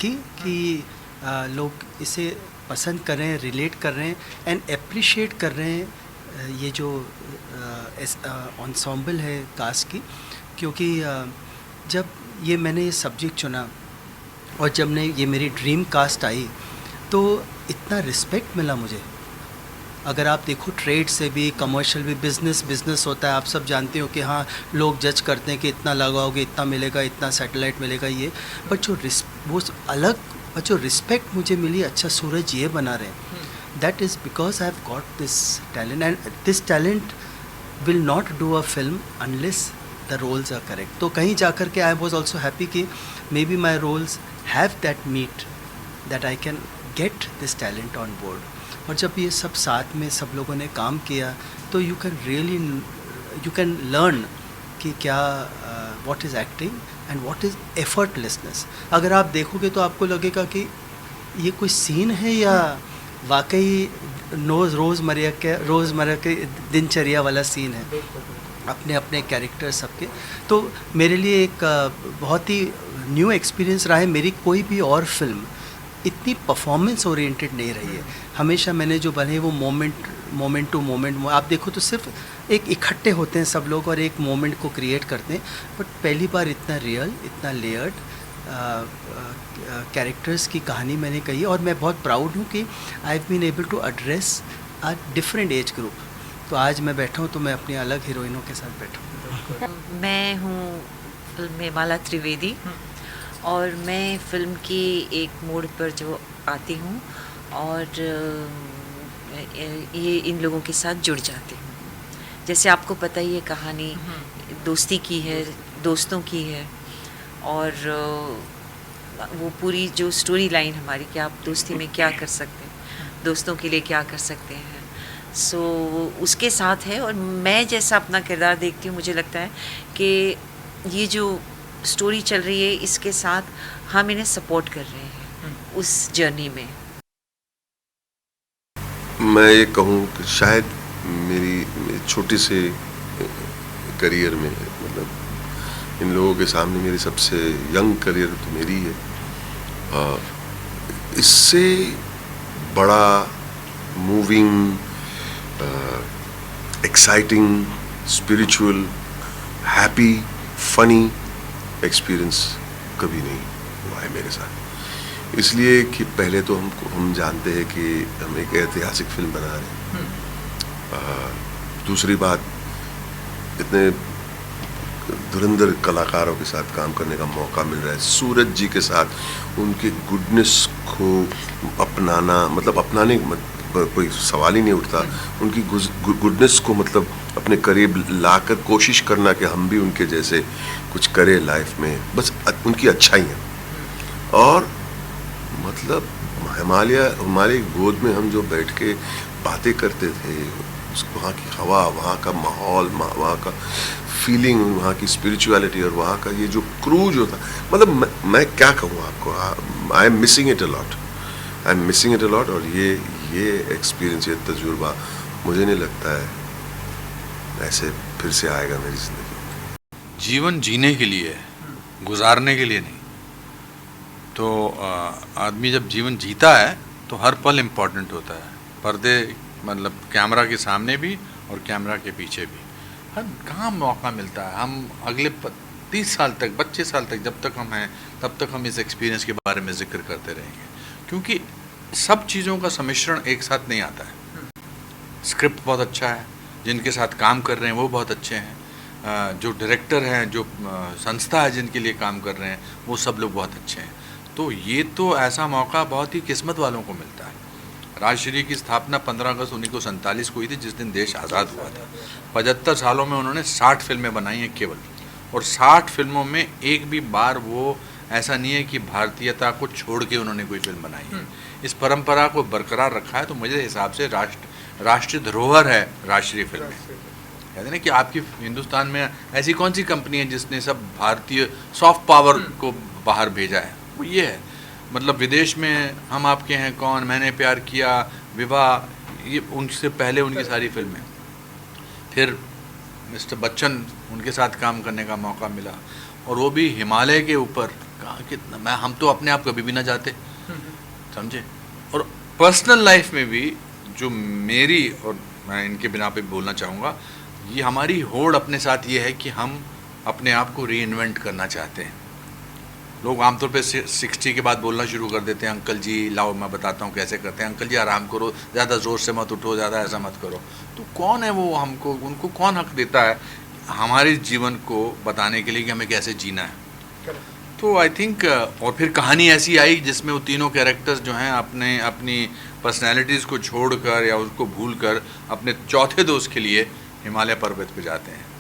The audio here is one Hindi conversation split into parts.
लकी कि लोग इसे पसंद कर रहे हैं, रिलेट कर रहे हैं एंड अप्रिशिएट कर रहे हैं ये जो ensemble है कास्ट की। क्योंकि जब मैंने ये सब्जेक्ट चुना और जब ये मेरी ड्रीम कास्ट आई तो इतना रिस्पेक्ट मिला मुझे। अगर आप देखो ट्रेड से भी, कमर्शियल भी, बिज़नेस होता है, आप सब जानते हो कि हाँ लोग जज करते हैं कि इतना लगाओगे इतना मिलेगा, इतना सैटेलाइट मिलेगा ये, बट वो अलग जो रिस्पेक्ट मुझे मिली, अच्छा सूरज ये बना रहे हैं, that is because I have got this talent and this talent will not do a film unless the roles are correct. तो कहीं जा कर के आई वॉज ऑल्सो हैप्पी कि may be my roles have that meet that I can get this talent on board. और जब ये सब साथ में सब लोगों ने काम किया तो यू कैन लर्न कि क्या what is acting and what is effortlessness. अगर आप देखोगे तो आपको लगेगा कि ये कोई सीन है या वाकई रोज़मर्रा के दिनचर्या वाला सीन है, अपने अपने कैरेक्टर सबके। तो मेरे लिए एक बहुत ही न्यू एक्सपीरियंस रहा है। मेरी कोई भी और फिल्म इतनी परफॉर्मेंस ओरिएंटेड नहीं रही है। हमेशा मैंने जो बने वो मोमेंट टू मोमेंट, आप देखो तो सिर्फ एक इकट्ठे होते हैं सब लोग और एक मोमेंट को क्रिएट करते हैं, बट पहली बार इतना रियल, इतना लेयर्ड कैरेक्टर्स की कहानी मैंने कही। और मैं बहुत प्राउड हूँ कि I have been able to address a different age group. तो आज मैं बैठा हूँ तो मैं अपनी अलग हीरोइनों के साथ बैठा हूँ। मैं हूँ फिल्म में माला त्रिवेदी और मैं फिल्म की एक मोड़ पर जो आती हूँ और ये इन लोगों के साथ जुड़ जाती हूँ। जैसे आपको पता ही है कहानी दोस्ती की है, दोस्तों की है, और वो पूरी जो स्टोरी लाइन हमारी कि आप दोस्ती में क्या कर सकते हैं, दोस्तों के लिए क्या कर सकते हैं, सो उसके साथ है। और मैं जैसा अपना किरदार देखती हूँ, मुझे लगता है कि ये जो स्टोरी चल रही है इसके साथ हम इन्हें सपोर्ट कर रहे हैं उस जर्नी में। मैं ये कहूँ कि शायद मेरी छोटी से करियर में, मतलब इन लोगों के सामने मेरी सबसे यंग करियर तो मेरी है। इससे बड़ा moving, exciting, spiritual, happy, funny experience कभी नहीं हुआ है मेरे साथ। इसलिए कि पहले तो हम जानते हैं कि हम एक ऐतिहासिक फिल्म बना रहे हैं। दूसरी बात, इतने धुरंधर कलाकारों के साथ काम करने का मौका मिल रहा है। सूरज जी के साथ उनके गुडनेस को अपनाना, मतलब अपनाने कोई सवाल ही नहीं उठता, उनकी गुडनेस को मतलब अपने करीब लाकर कोशिश करना कि हम भी उनके जैसे कुछ करें लाइफ में, बस उनकी अच्छाई है। और मतलब हमारे गोद में हम जो बैठ के बातें करते थे, वहाँ की हवा, वहाँ का माहौल, वहाँ का फीलिंग, वहाँ की स्पिरिचुअलिटी और वहाँ का ये जो क्रू जो था, मतलब मैं क्या कहूँ आपको, I am missing it a lot. और ये एक्सपीरियंस, ये तजुर्बा मुझे नहीं लगता है ऐसे फिर से आएगा मेरी ज़िंदगी। जीवन जीने के लिए, गुजारने के लिए नहीं। तो आदमी जब जीवन जीता है तो हर पल इम्पोर्टेंट होता है। पर्दे, मतलब कैमरा के सामने भी और कैमरा के पीछे भी, हर कहाँ मौका मिलता है। हम अगले 30 साल तक, 25 साल तक, जब तक हम हैं तब तक हम इस एक्सपीरियंस के बारे में जिक्र करते रहेंगे, क्योंकि सब चीज़ों का सम्मिश्रण एक साथ नहीं आता है। स्क्रिप्ट बहुत अच्छा है, जिनके साथ काम कर रहे हैं वो बहुत अच्छे हैं, जो डायरेक्टर हैं, जो संस्था है जिनके लिए काम कर रहे हैं वो सब लोग बहुत अच्छे हैं। तो ये तो ऐसा मौका बहुत ही किस्मत वालों को मिलता है। राजश्री की स्थापना 15 अगस्त 1947 को हुई थी, जिस दिन देश आज़ाद हुआ था। 75 सालों में उन्होंने 60 फिल्में बनाई हैं केवल, और 60 फिल्मों में एक भी बार वो ऐसा नहीं है कि भारतीयता को छोड़ के उन्होंने कोई फिल्म बनाई है। इस परंपरा को बरकरार रखा है। तो मुझे हिसाब से राष्ट्रीय धरोहर है राजश्री फिल्में। कहते हैं ना कि आपकी हिंदुस्तान में ऐसी कौन सी कंपनी है जिसने सब भारतीय सॉफ्ट पावर को बाहर भेजा है, वो ये है। मतलब विदेश में हम आपके हैं कौन, मैंने प्यार किया, विवाह, ये उनसे पहले उनकी सारी फिल्में। फिर मिस्टर बच्चन, उनके साथ काम करने का मौका मिला, और वो भी हिमालय के ऊपर कहा कितना मैं हम तो अपने आप कभी भी ना जाते, समझे। और पर्सनल लाइफ में भी जो मेरी, और मैं इनके बिना पे बोलना चाहूँगा, ये हमारी होड़ अपने साथ ये है कि हम अपने आप को री इन्वेंट करना चाहते हैं। लोग आमतौर पे 60 के बाद बोलना शुरू कर देते हैं, अंकल जी लाओ मैं बताता हूँ कैसे करते हैं, अंकल जी आराम करो, ज़्यादा ज़ोर से मत उठो, ज़्यादा ऐसा मत करो। तो कौन है वो, हमको उनको कौन हक देता है हमारे जीवन को बताने के लिए कि हमें कैसे जीना है। तो आई थिंक और फिर कहानी ऐसी आई जिसमें वो तीनों कैरेक्टर्स जो हैं अपने अपनी पर्सनैलिटीज़ को छोड़कर या उसको भूल कर अपने चौथे दोस्त के लिए हिमालय पर्वत पे जाते हैं।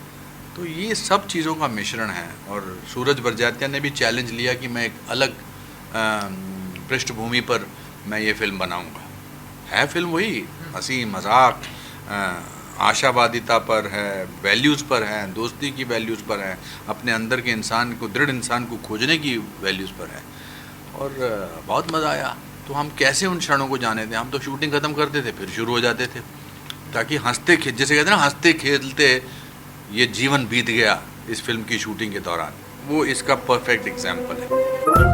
तो ये सब चीज़ों का मिश्रण है। और सूरज बरजात्या ने भी चैलेंज लिया कि मैं एक अलग पृष्ठभूमि पर मैं ये फिल्म बनाऊंगा। है फिल्म वही हंसी मजाक, आशावादिता पर है, वैल्यूज़ पर है, दोस्ती की वैल्यूज़ पर है, अपने अंदर के इंसान को, दृढ़ इंसान को खोजने की वैल्यूज़ पर है। और बहुत मज़ा आया। तो हम कैसे उन क्षणों को जाने थे, हम तो शूटिंग ख़त्म करते थे फिर शुरू हो जाते थे, ताकि हंसते जैसे कहते हैं ना, हंसते खेलते ये जीवन बीत गया इस फिल्म की शूटिंग के दौरान। वो इसका परफेक्ट एग्जाम्पल है।